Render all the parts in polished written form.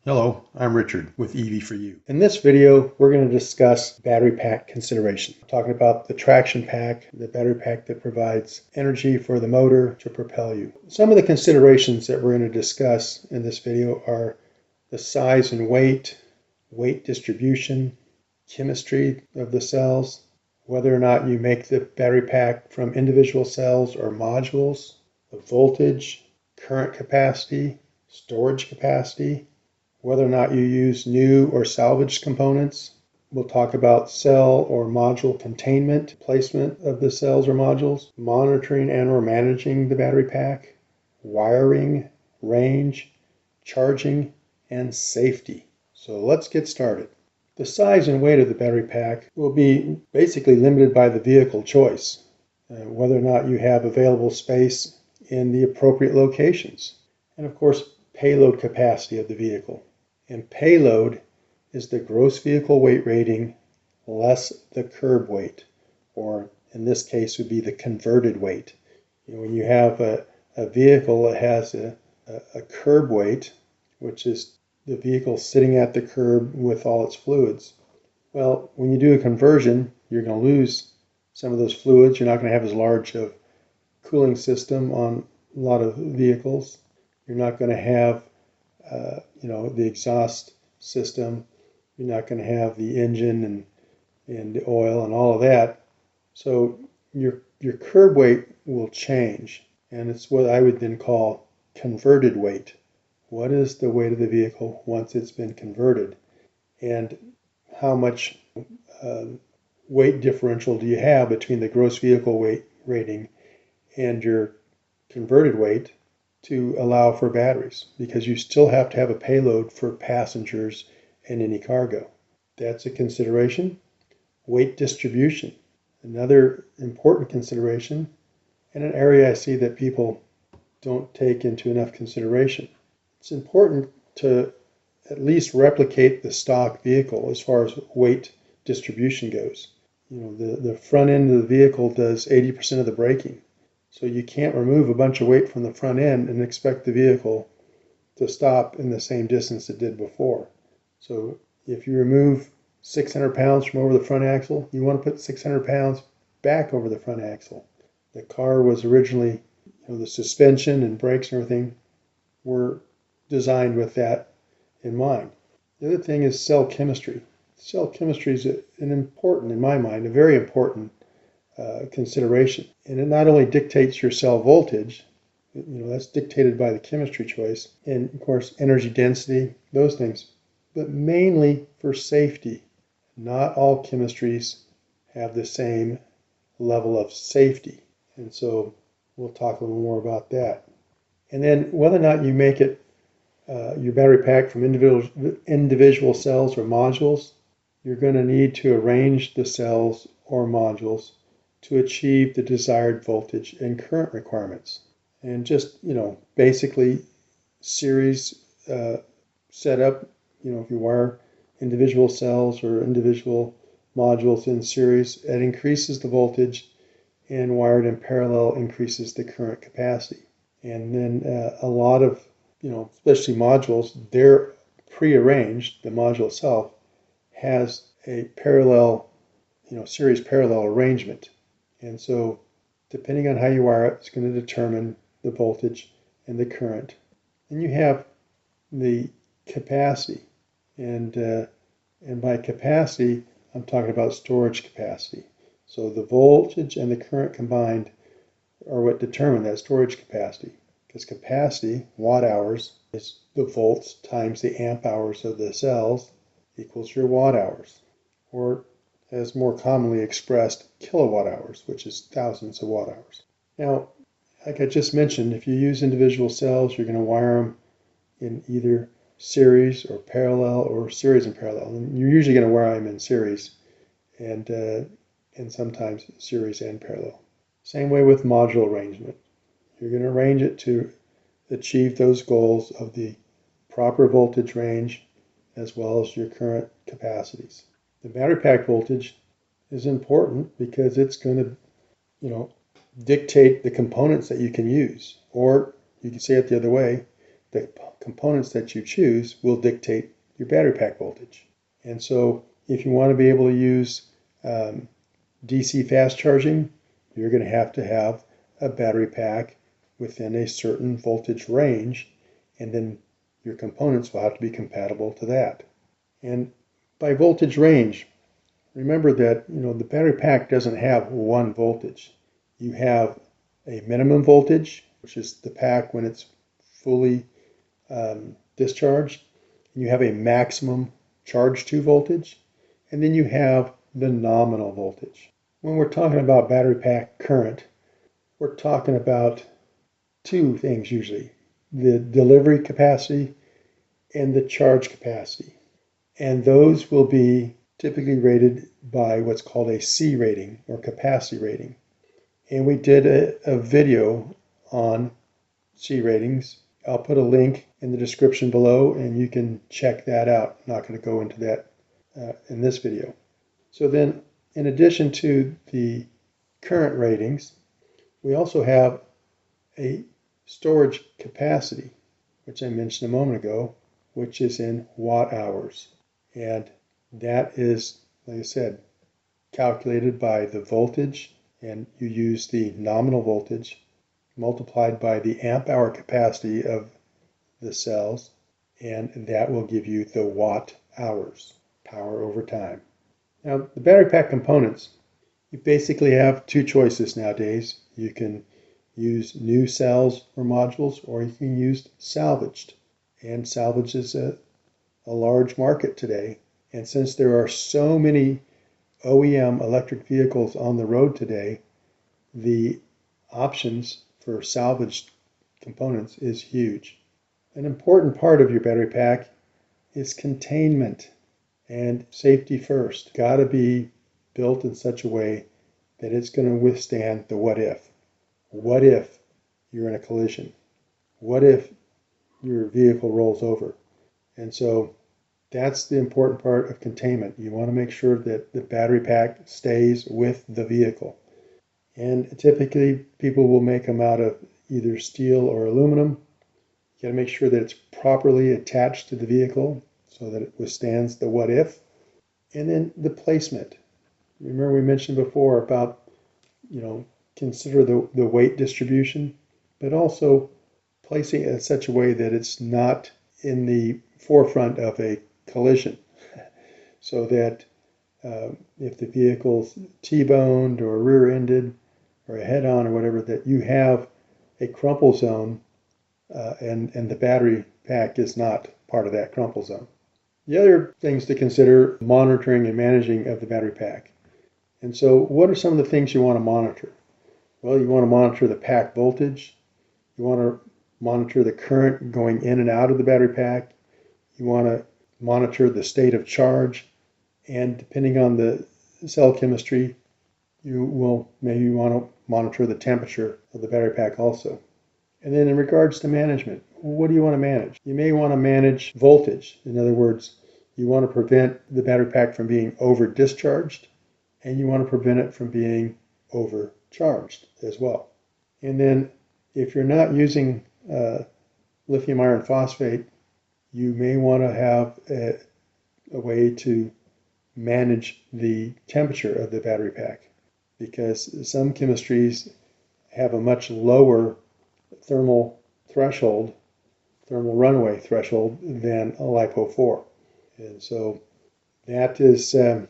Hello, I'm Richard with EV4U. In this video, we're going to discuss battery pack consideration. I'm talking about the traction pack, the battery pack that provides energy for the motor to propel you. Some of the considerations that we're going to discuss in this video are the size and weight distribution, chemistry of the cells, whether or not you make the battery pack from individual cells or modules, the voltage, current capacity, storage capacity, whether or not you use new or salvaged components. We'll talk about cell or module containment, placement of the cells or modules, monitoring and or managing the battery pack, wiring, range, charging, and safety. So let's get started. The size and weight of the battery pack will be basically limited by the vehicle choice, whether or not you have available space in the appropriate locations, and of course, payload capacity of the vehicle. And payload is the gross vehicle weight rating less the curb weight, or in this case would be the converted weight. When you have a vehicle that has a curb weight, which is the vehicle sitting at the curb with all its fluids, well, when you do a conversion, you're going to lose some of those fluids. You're not going to have as large of cooling system on a lot of vehicles. You're not going to have the exhaust system. You're not going to have the engine and the oil and all of that. So your curb weight will change, and it's what I would then call converted weight. What is the weight of the vehicle once it's been converted, and how much weight differential do you have between the gross vehicle weight rating and your converted weight to allow for batteries, because you still have to have a payload for passengers and any cargo. That's a consideration. Weight distribution, another important consideration, and an area I see that people don't take into enough consideration. It's important to at least replicate the stock vehicle as far as weight distribution goes. The front end of the vehicle does 80% of the braking. So you can't remove a bunch of weight from the front end and expect the vehicle to stop in the same distance it did before. So if you remove 600 pounds from over the front axle, you want to put 600 pounds back over the front axle. The car was originally, the suspension and brakes and everything were designed with that in mind. The other thing is cell chemistry. Cell chemistry is an important, in my mind, a very important consideration. And it not only dictates your cell voltage, that's dictated by the chemistry choice, and of course energy density, those things, but mainly for safety. Not all chemistries have the same level of safety, and so we'll talk a little more about that. And then whether or not you make it your battery pack from individual cells or modules, you're going to need to arrange the cells or modules to achieve the desired voltage and current requirements. And just, basically series setup, if you wire individual cells or individual modules in series, it increases the voltage, and wired in parallel increases the current capacity. And then a lot of, especially modules, they're prearranged. The module itself has a parallel, series parallel arrangement. And so depending on how you wire it, it's going to determine the voltage and the current. And you have the capacity. And by capacity, I'm talking about storage capacity. So the voltage and the current combined are what determine that storage capacity. Because capacity, watt hours, is the volts times the amp hours of the cells equals your watt hours. Or as more commonly expressed, kilowatt hours, which is thousands of watt hours. Now, like I just mentioned, if you use individual cells, you're going to wire them in either series or parallel, or series and parallel. And you're usually going to wire them in series, and sometimes series and parallel. Same way with module arrangement. You're going to arrange it to achieve those goals of the proper voltage range as well as your current capacities. The battery pack voltage is important because it's going to, dictate the components that you can use. Or you can say it the other way, the components that you choose will dictate your battery pack voltage. And so if you want to be able to use DC fast charging, you're going to have a battery pack within a certain voltage range, and then your components will have to be compatible to that. And by voltage range, remember that the battery pack doesn't have one voltage. You have a minimum voltage, which is the pack when it's fully discharged, and you have a maximum charge to voltage, and then you have the nominal voltage. When we're talking about battery pack current, we're talking about two things usually: the delivery capacity and the charge capacity. And those will be typically rated by what's called a C rating or capacity rating. And we did a video on C ratings. I'll put a link in the description below and you can check that out. I'm not going to go into that in this video. So then, in addition to the current ratings, we also have a storage capacity, which I mentioned a moment ago, which is in watt hours. And that is, like I said, calculated by the voltage, and you use the nominal voltage multiplied by the amp hour capacity of the cells, and that will give you the watt hours, power over time. Now, the battery pack components, you basically have two choices nowadays. You can use new cells or modules, or you can use salvaged. And salvage is a large market today. And since there are so many OEM electric vehicles on the road today, the options for salvaged components is huge. An important part of your battery pack is containment and safety first. Got to be built in such a way that it's going to withstand the what if. What if you're in a collision? What if your vehicle rolls over? And so that's the important part of containment. You want to make sure that the battery pack stays with the vehicle. And typically people will make them out of either steel or aluminum. You got to make sure that it's properly attached to the vehicle so that it withstands the what if. And then the placement. Remember we mentioned before about, consider the weight distribution, but also placing it in such a way that it's not in the forefront of a collision, so that if the vehicle's T-boned or rear-ended or head-on or whatever, that you have a crumple zone and the battery pack is not part of that crumple zone. The other things to consider: monitoring and managing of the battery pack. And so what are some of the things you want to monitor? Well, you want to monitor the pack voltage. You want to monitor the current going in and out of the battery pack. You want to monitor the state of charge. And depending on the cell chemistry, you will maybe want to monitor the temperature of the battery pack also. And then in regards to management, what do you want to manage? You may want to manage voltage. In other words, you want to prevent the battery pack from being over discharged, and you want to prevent it from being overcharged as well. And then if you're not using lithium iron phosphate, you may want to have a way to manage the temperature of the battery pack, because some chemistries have a much lower thermal runaway threshold than a LiPo4. And so that is an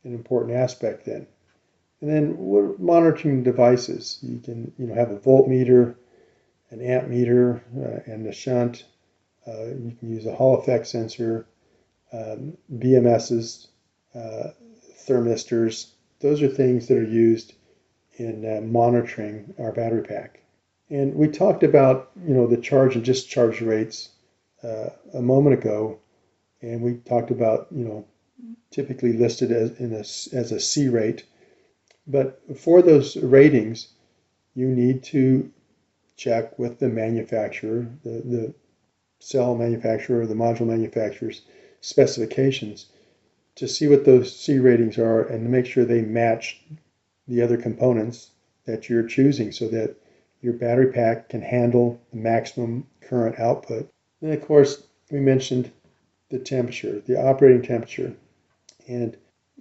important aspect then. And then what monitoring devices? You can have a voltmeter, an amp meter, and a shunt. You can use a Hall effect sensor, BMSs, thermistors. Those are things that are used in monitoring our battery pack. And we talked about the charge and discharge rates a moment ago, and we talked about typically listed as a C rate. But for those ratings, you need to check with the manufacturer, the cell manufacturer, or the module manufacturer's specifications to see what those C ratings are and to make sure they match the other components that you're choosing, so that your battery pack can handle the maximum current output And of course, we mentioned the temperature, the operating temperature, and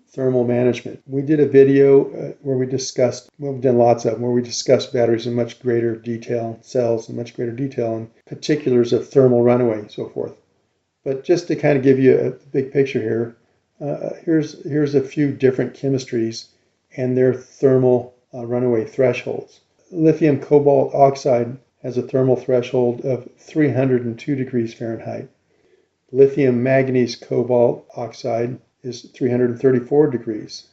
thermal management. We did a video where we discussed, well, we've done lots of them, where we discussed batteries in much greater detail, cells in much greater detail, and particulars of thermal runaway and so forth. But just to kind of give you a big picture here, here's a few different chemistries and their thermal runaway thresholds. Lithium cobalt oxide has a thermal threshold of 302 degrees Fahrenheit. Lithium manganese cobalt oxide is 334 degrees.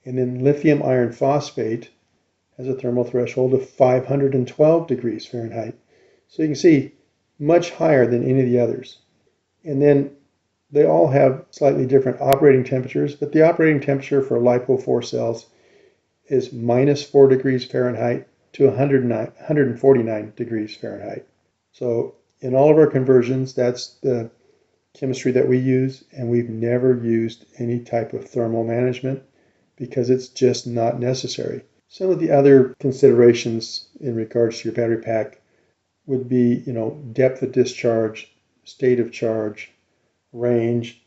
And then lithium iron phosphate has a thermal threshold of 512 degrees Fahrenheit. So you can see much higher than any of the others. And then they all have slightly different operating temperatures, but the operating temperature for LiPo4 cells is minus 4 degrees Fahrenheit to 149 degrees Fahrenheit. So in all of our conversions, that's the chemistry that we use, and we've never used any type of thermal management because it's just not necessary. Some of the other considerations in regards to your battery pack would be, depth of discharge, state of charge, range,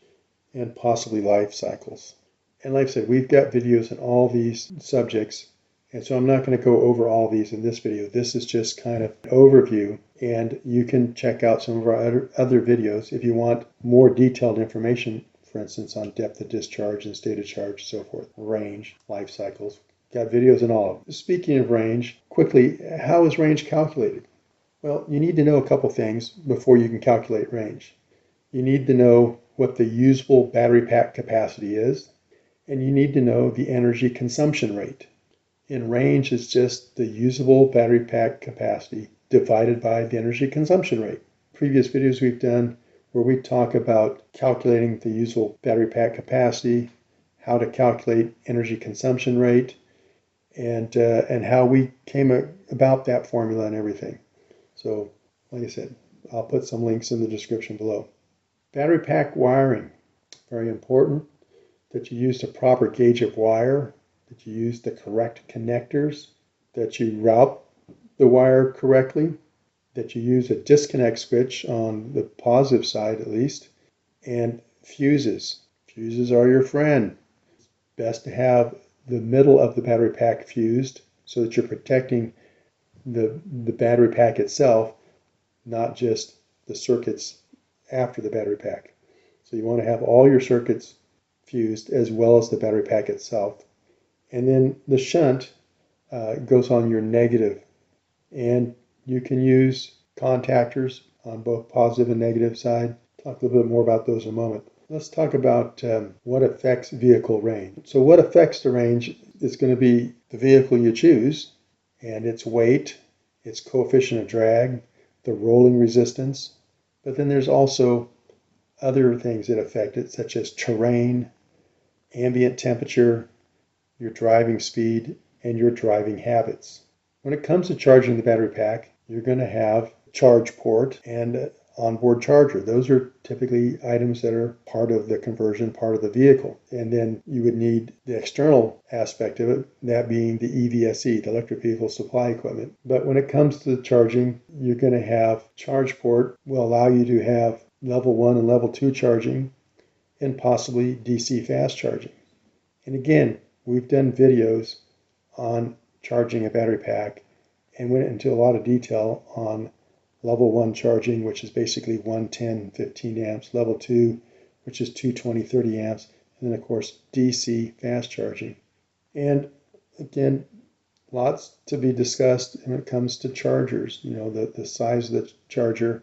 and possibly life cycles. And like I said, we've got videos on all these subjects, and so I'm not going to go over all these in this video. This is just kind of an overview, and you can check out some of our other videos if you want more detailed information, for instance, on depth of discharge and state of charge, so forth, range, life cycles. Got videos on all of them. Speaking of range, quickly, how is range calculated? Well, you need to know a couple things before you can calculate range. You need to know what the usable battery pack capacity is, and you need to know the energy consumption rate. In range, it's just the usable battery pack capacity divided by the energy consumption rate. Previous videos we've done where we talk about calculating the usable battery pack capacity, how to calculate energy consumption rate, and how we came about that formula and everything. So, like I said, I'll put some links in the description below. Battery pack wiring, very important that you use the proper gauge of wire, that you use the correct connectors, that you route the wire correctly, that you use a disconnect switch on the positive side at least, and fuses. Fuses are your friend. It's best to have the middle of the battery pack fused so that you're protecting the battery pack itself, not just the circuits after the battery pack. So you want to have all your circuits fused as well as the battery pack itself. And then the shunt goes on your negative, and you can use contactors on both positive and negative side. Talk a little bit more about those in a moment. Let's talk about what affects vehicle range. So what affects the range is going to be the vehicle you choose and its weight, its coefficient of drag, the rolling resistance. But then there's also other things that affect it, such as terrain, ambient temperature, your driving speed, and your driving habits. When it comes to charging the battery pack, you're going to have charge port and onboard charger. Those are typically items that are part of the conversion, part of the vehicle. And then you would need the external aspect of it, that being the EVSE, the electric vehicle supply equipment. But when it comes to the charging, you're going to have charge port will allow you to have level 1 and level 2 charging and possibly DC fast charging. And again, we've done videos on charging a battery pack and went into a lot of detail on level 1 charging, which is basically 110, 15 amps, level 2, which is 220, 30 amps, and then of course DC fast charging. And again, lots to be discussed when it comes to chargers, the size of the charger,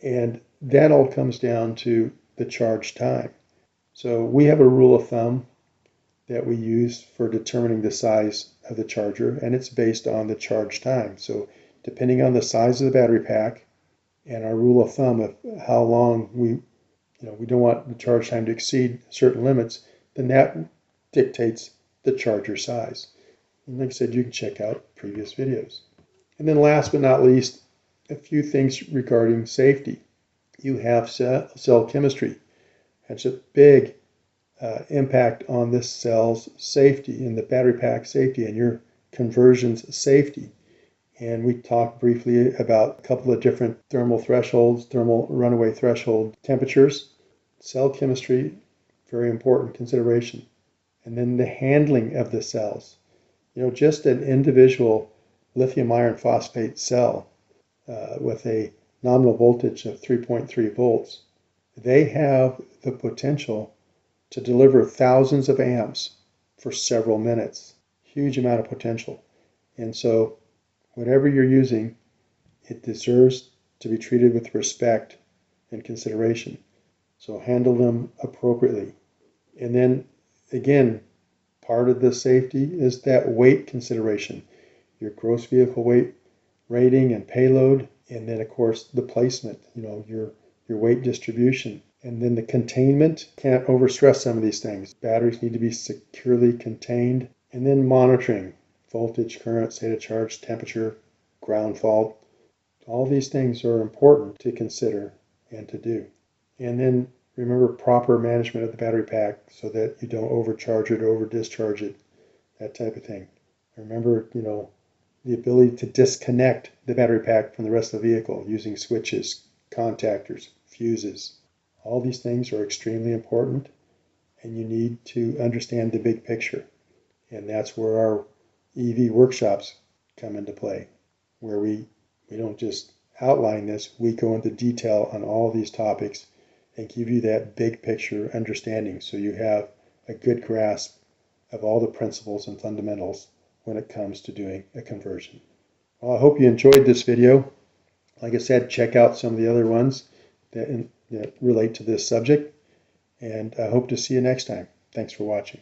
and that all comes down to the charge time. So we have a rule of thumb that we use for determining the size of the charger, and it's based on the charge time. So depending on the size of the battery pack and our rule of thumb of how long we don't want the charge time to exceed certain limits, then that dictates the charger size. And like I said, you can check out previous videos. And then last but not least, a few things regarding safety. You have cell chemistry. That's a big impact on this cell's safety and the battery pack safety and your conversion's safety. And we talked briefly about a couple of different thermal thresholds, thermal runaway threshold temperatures, cell chemistry, very important consideration. And then the handling of the cells. Just an individual lithium iron phosphate cell with a nominal voltage of 3.3 volts, they have the potential to deliver thousands of amps for several minutes. Huge amount of potential. And so whatever you're using, it deserves to be treated with respect and consideration. So handle them appropriately. And then again, part of the safety is that weight consideration, your gross vehicle weight rating and payload, and then of course the placement, your weight distribution, and then the containment. Can't overstress some of these things. Batteries need to be securely contained, and then monitoring voltage, current, state of charge, temperature, ground fault. All these things are important to consider and to do. And then remember proper management of the battery pack so that you don't overcharge it, over discharge it, that type of thing. Remember, the ability to disconnect the battery pack from the rest of the vehicle using switches, contactors, fuses. All these things are extremely important, and you need to understand the big picture. And that's where our EV workshops come into play, where we don't just outline this, we go into detail on all these topics and give you that big picture understanding so you have a good grasp of all the principles and fundamentals when it comes to doing a conversion. Well, I hope you enjoyed this video. Like I said, check out some of the other ones that relate to this subject, and I hope to see you next time. Thanks for watching.